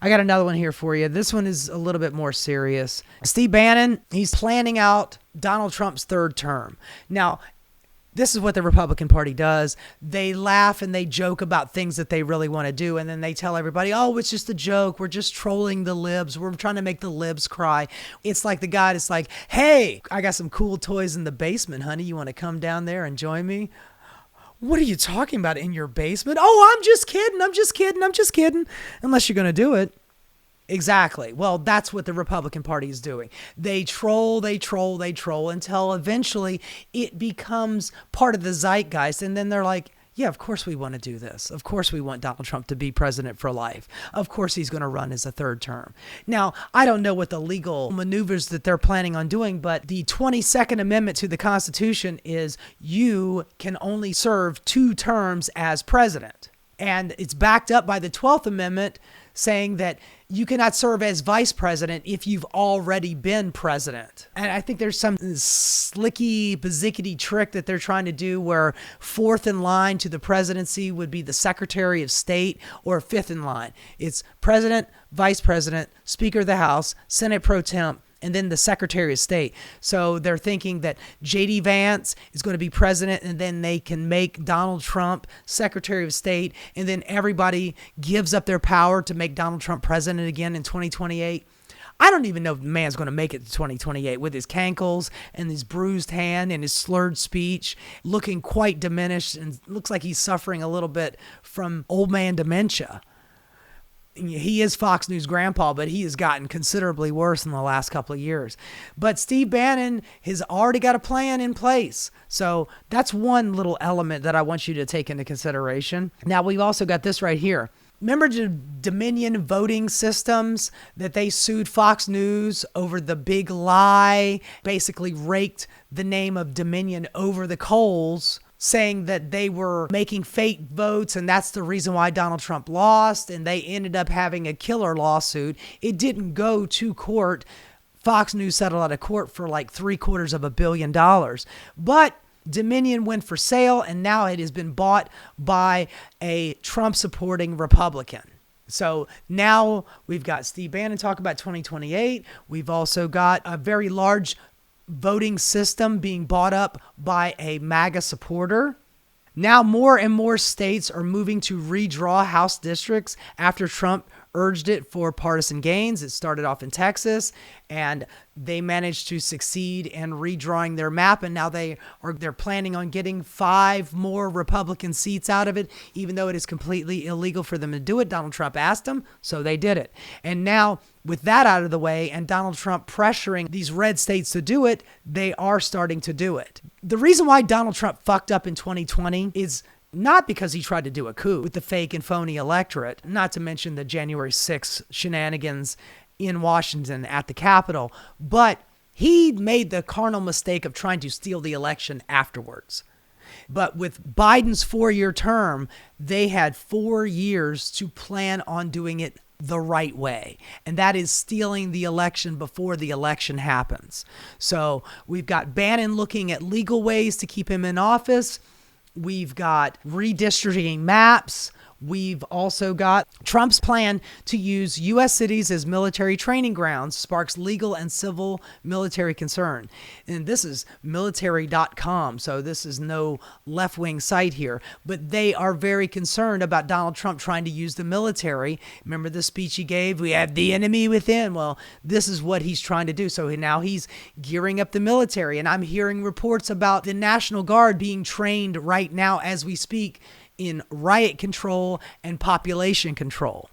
I got another one here for you. This one is a little bit more serious. Steve Bannon, he's planning out Donald Trump's third term. Now, this is what the Republican Party does. They laugh and they joke about things that they really want to do. And then they tell everybody, oh, it's just a joke. We're just trolling the libs. We're trying to make the libs cry. It's like the guy that's like, hey, I got some cool toys in the basement, honey. You want to come down there and join me? What are you talking about in your basement? Oh, I'm just kidding. I'm just kidding. Unless you're going to do it. Exactly. Well, that's what the Republican Party is doing. They troll until eventually it becomes part of the zeitgeist. And then they're like, yeah, of course we want to do this. Of course we want Donald Trump to be president for life. Of course he's going to run as a third term. Now, I don't know what the legal maneuvers that they're planning on doing, but the 22nd Amendment to the Constitution is you can only serve 2 terms as president. And it's backed up by the 12th Amendment saying that you cannot serve as vice president if you've already been president. And I think there's some slicky, bazzickety trick that they're trying to do where 4th in line to the presidency would be the Secretary of State, or 5th in line. It's president, vice president, Speaker of the House, Senate pro temp, and then the Secretary of State. So they're thinking that J.D. Vance is going to be president, and then they can make Donald Trump Secretary of State, and then everybody gives up their power to make Donald Trump president again in 2028. I don't even know if the man's going to make it to 2028 with his cankles and his bruised hand and his slurred speech, looking quite diminished, and looks like he's suffering a little bit from old man dementia. He is Fox News grandpa, but he has gotten considerably worse in the last couple of years. But Steve Bannon has already got a plan in place. So that's one little element that I want you to take into consideration. Now, we've also got this right here. Remember the Dominion voting systems that they sued Fox News over the big lie, basically raked the name of Dominion over the coals, saying that they were making fake votes and that's the reason why Donald Trump lost, and they ended up having a killer lawsuit. It didn't go to court. Fox News settled out of court for like $750 million. But Dominion went for sale, and now it has been bought by a Trump-supporting Republican. So now we've got Steve Bannon talk about 2028. We've also got a very large voting system being bought up by a MAGA supporter. Now more and more states are moving to redraw House districts after Trump urged it for partisan gains. It started off in Texas, and they managed to succeed in redrawing their map, and now they're planning on getting 5 more Republican seats out of it, even though it is completely illegal for them to do it. Donald Trump asked them, so they did it. And now, with that out of the way and Donald Trump pressuring these red states to do it, they are starting to do it. The reason why Donald Trump fucked up in 2020 is not because he tried to do a coup with the fake and phony electorate, not to mention the January 6th shenanigans in Washington at the Capitol, but he made the carnal mistake of trying to steal the election afterwards. But with Biden's 4-year term, they had 4 years to plan on doing it the right way. And that is stealing the election before the election happens. So we've got Bannon looking at legal ways to keep him in office. We've got redistricting maps. We've also got Trump's plan to use U.S. cities as military training grounds sparks legal and civil military concern. And this is military.com, so this is no left-wing site here. But they are very concerned about Donald Trump trying to use the military. Remember the speech he gave? We have the enemy within. Well, this is what he's trying to do. So now he's gearing up the military. And I'm hearing reports about the National Guard being trained right now as we speak in riot control and population control.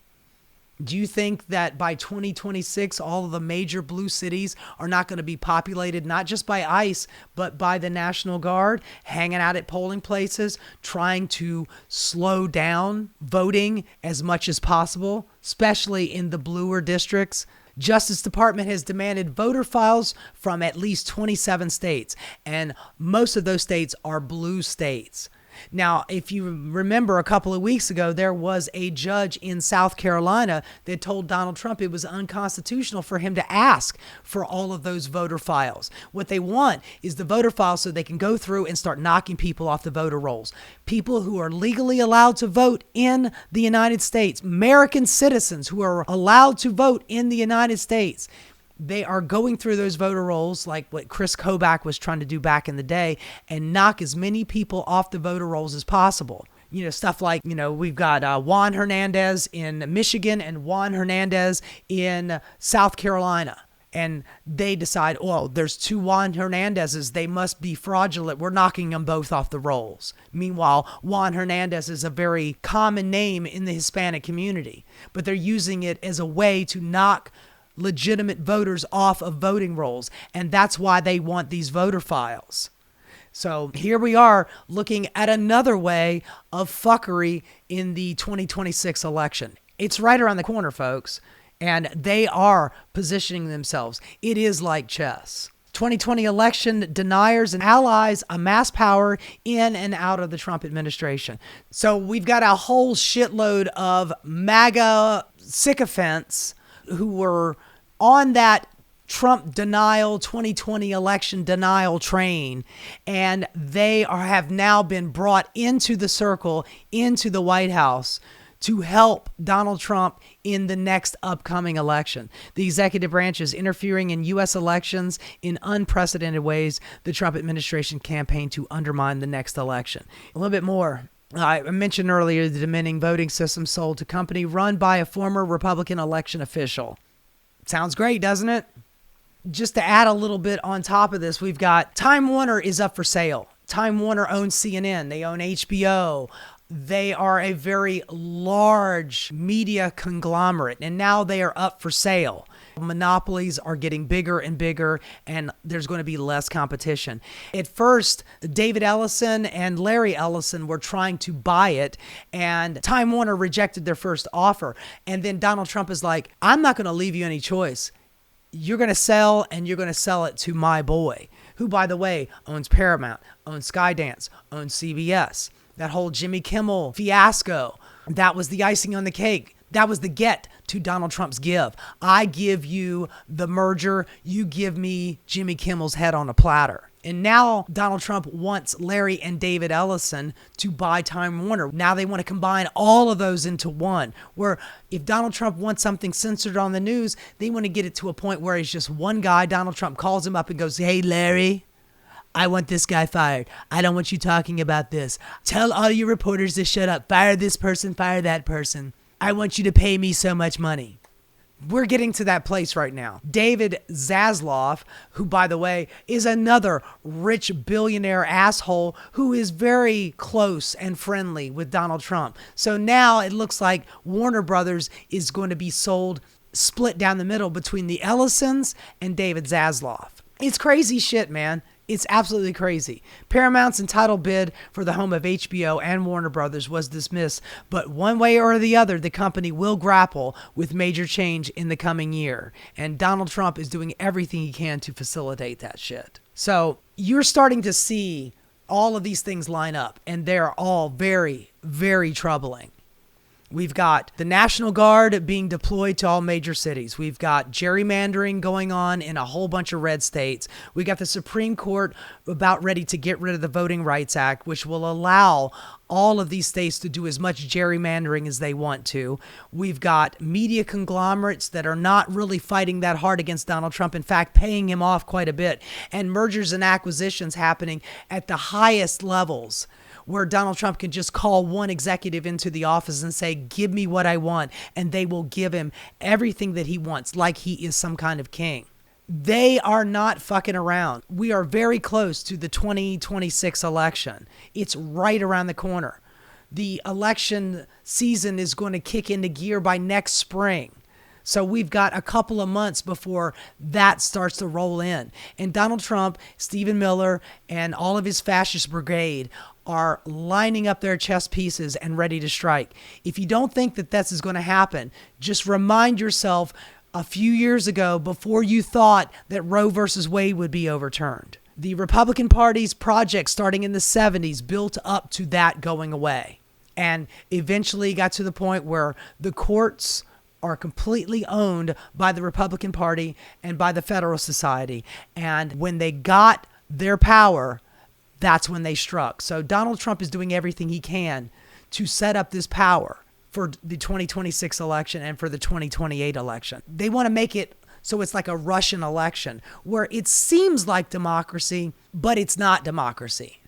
Do you think that by 2026, all of the major blue cities are not going to be populated, not just by ICE, but by the National Guard, hanging out at polling places, trying to slow down voting as much as possible, especially in the bluer districts? Justice Department has demanded voter files from at least 27 states, and most of those states are blue states. Now, if you remember a couple of weeks ago, there was a judge in South Carolina that told Donald Trump it was unconstitutional for him to ask for all of those voter files. What they want is the voter files so they can go through and start knocking people off the voter rolls. People who are legally allowed to vote in the United States, American citizens who are allowed to vote in the United States. They are going through those voter rolls like what Chris Kobach was trying to do back in the day and knock as many people off the voter rolls as possible. You know, stuff like, we've got Juan Hernandez in Michigan and Juan Hernandez in South Carolina. And they decide, well, there's two Juan Hernandezes. They must be fraudulent. We're knocking them both off the rolls. Meanwhile, Juan Hernandez is a very common name in the Hispanic community, but they're using it as a way to knock legitimate voters off of voting rolls. And that's why they want these voter files. So here we are looking at another way of fuckery in the 2026 election. It's right around the corner, folks. And they are positioning themselves. It is like chess. 2020 election deniers and allies amass power in and out of the Trump administration. So we've got a whole shitload of MAGA sycophants who were on that Trump denial, 2020 election denial train, and they have now been brought into the circle, into the White House, to help Donald Trump in the next upcoming election. The executive branch is interfering in U.S. elections in unprecedented ways. The Trump administration campaigned to undermine the next election. A little bit more. I mentioned earlier the diminishing voting system sold to company run by a former Republican election official. Sounds great, doesn't it? Just to add a little bit on top of this, we've got Time Warner is up for sale. Time Warner owns CNN. They own HBO. They are a very large media conglomerate, and now they are up for sale. Monopolies are getting bigger and bigger, and there's going to be less competition. At first, David Ellison and Larry Ellison were trying to buy it, and Time Warner rejected their first offer. And then Donald Trump is like, I'm not going to leave you any choice. You're going to sell, and you're going to sell it to my boy, who, by the way, owns Paramount, owns Skydance, owns CBS. That whole Jimmy Kimmel fiasco, that was the icing on the cake. That was the get to Donald Trump's give. I give you the merger. You give me Jimmy Kimmel's head on a platter. And now Donald Trump wants Larry and David Ellison to buy Time Warner. Now they want to combine all of those into one, where if Donald Trump wants something censored on the news, they want to get it to a point where he's just one guy. Donald Trump calls him up and goes, hey, Larry, I want this guy fired. I don't want you talking about this. Tell all your reporters to shut up. Fire this person, fire that person. I want you to pay me so much money. We're getting to that place right now. David Zaslav, who, by the way, is another rich billionaire asshole who is very close and friendly with Donald Trump. So now it looks like Warner Brothers is going to be sold, split down the middle between the Ellisons and David Zaslav. It's crazy shit, man. It's absolutely crazy. Paramount's entitled bid for the home of HBO and Warner Brothers was dismissed, but one way or the other, the company will grapple with major change in the coming year. And Donald Trump is doing everything he can to facilitate that shit. So you're starting to see all of these things line up, and they're all very, very troubling. We've got the National Guard being deployed to all major cities. We've got gerrymandering going on in a whole bunch of red states. We got the Supreme Court about ready to get rid of the Voting Rights Act, which will allow all of these states to do as much gerrymandering as they want to. We've got media conglomerates that are not really fighting that hard against Donald Trump, in fact, paying him off quite a bit, and mergers and acquisitions happening at the highest levels, where Donald Trump can just call one executive into the office and say, give me what I want, and they will give him everything that he wants, like he is some kind of king. They are not fucking around. We are very close to the 2026 election. It's right around the corner. The election season is going to kick into gear by next spring. So we've got a couple of months before that starts to roll in. And Donald Trump, Stephen Miller, and all of his fascist brigade are lining up their chess pieces and ready to strike. If you don't think that this is going to happen, just remind yourself a few years ago, before you thought that Roe versus Wade would be overturned, The Republican Party's project starting in the 70s built up to that going away, and eventually got to the point where the courts are completely owned by the Republican Party and by the Federalist Society. And when they got their power, that's when they struck. So Donald Trump is doing everything he can to set up this power for the 2026 election and for the 2028 election. They want to make it so it's like a Russian election where it seems like democracy, but it's not democracy,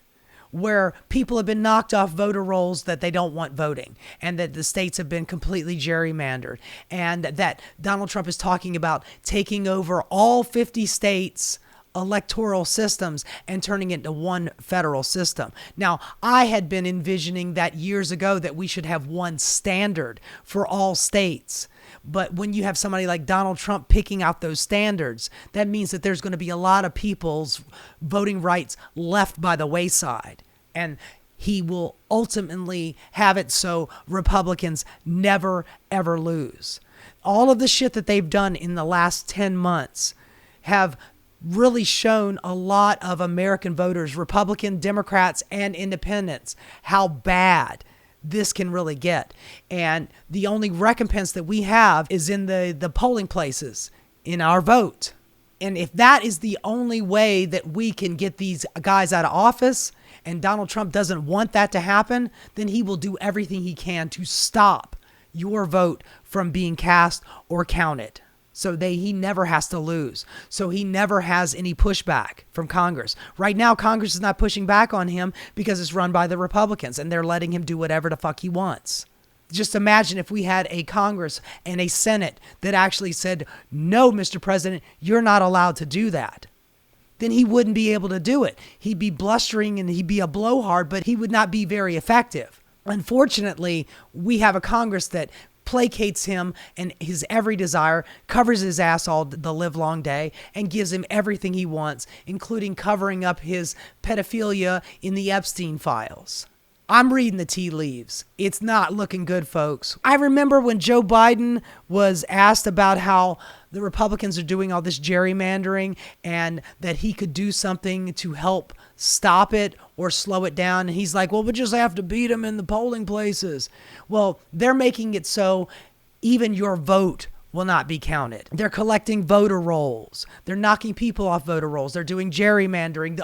where people have been knocked off voter rolls that they don't want voting, and that the states have been completely gerrymandered, and that Donald Trump is talking about taking over all 50 states' electoral systems and turning it into one federal system. Now, I had been envisioning that years ago that we should have one standard for all states. But when you have somebody like Donald Trump picking out those standards, that means that there's going to be a lot of people's voting rights left by the wayside. And he will ultimately have it so Republicans never, ever lose. All of the shit that they've done in the last 10 months have really shown a lot of American voters, Republican, Democrats, and independents, how bad this can really get. And the only recompense that we have is in the polling places, in our vote. And if that is the only way that we can get these guys out of office, and Donald Trump doesn't want that to happen, then he will do everything he can to stop your vote from being cast or counted. So he never has to lose. So he never has any pushback from Congress. Right now, Congress is not pushing back on him because it's run by the Republicans, and they're letting him do whatever the fuck he wants. Just imagine if we had a Congress and a Senate that actually said, no, Mr. President, you're not allowed to do that. Then he wouldn't be able to do it. He'd be blustering and he'd be a blowhard, but he would not be very effective. Unfortunately, we have a Congress that placates him and his every desire, covers his ass all the livelong day, and gives him everything he wants, including covering up his pedophilia in the Epstein files. I'm reading the tea leaves. It's not looking good, folks. I remember when Joe Biden was asked about how the Republicans are doing all this gerrymandering and that he could do something to help stop it or slow it down. And he's like, well, we just have to beat them in the polling places. Well, they're making it so even your vote will not be counted. They're collecting voter rolls. They're knocking people off voter rolls. They're doing gerrymandering,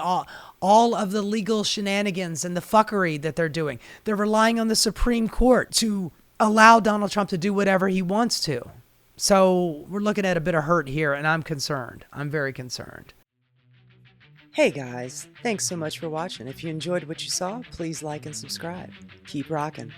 all of the legal shenanigans and the fuckery that they're doing. They're relying on the Supreme Court to allow Donald Trump to do whatever he wants to. So we're looking at a bit of hurt here, and I'm concerned. I'm very concerned. Hey guys, thanks so much for watching. If you enjoyed what you saw, please like and subscribe. Keep rocking.